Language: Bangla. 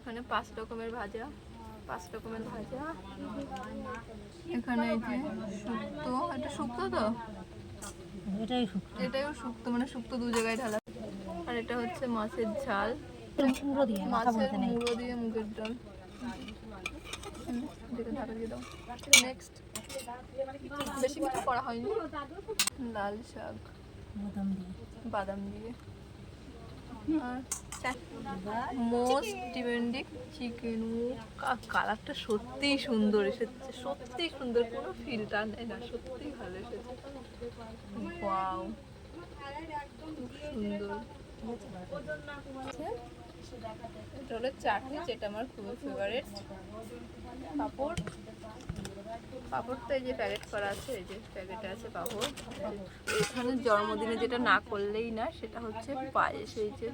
এখানে 5 রকমের ভাজা, 5 রকমের ভাজা। এখানে এই যে শুক্তো, এটা শুক্তো তো, এটাও শুক্তো, মানে শুক্তো দু জায়গায় ঢালা। আর এটা হচ্ছে মাছের ঝাল, মাছের মুড়ো দিয়ে মুগের ডাল। ঢাকা দিয়ে দাও। নেক্সট, বেশি কিছু করা হয়নি। লাল শাক বাদাম দিয়ে। আর মোস্ট ডিমান্ডিং চিকেন। কালারটা সত্যিই সুন্দর এসেছে, সত্যিই সুন্দর, কোনো ফিল্টার নেই না, সত্যিই ভালো এসেছে। ওয়াও, সুন্দর। এটা হলো চাটনি, যেটা আমার খুবই ফেভারিট। পাঁপড়, পাঁপড় তো এই যে প্যাকেট করা আছে, এই যে প্যাকেটে আছে পাঁপড়। এখানে জন্মদিনে যেটা না করলেই না সেটা হচ্ছে পায়েস। এই যে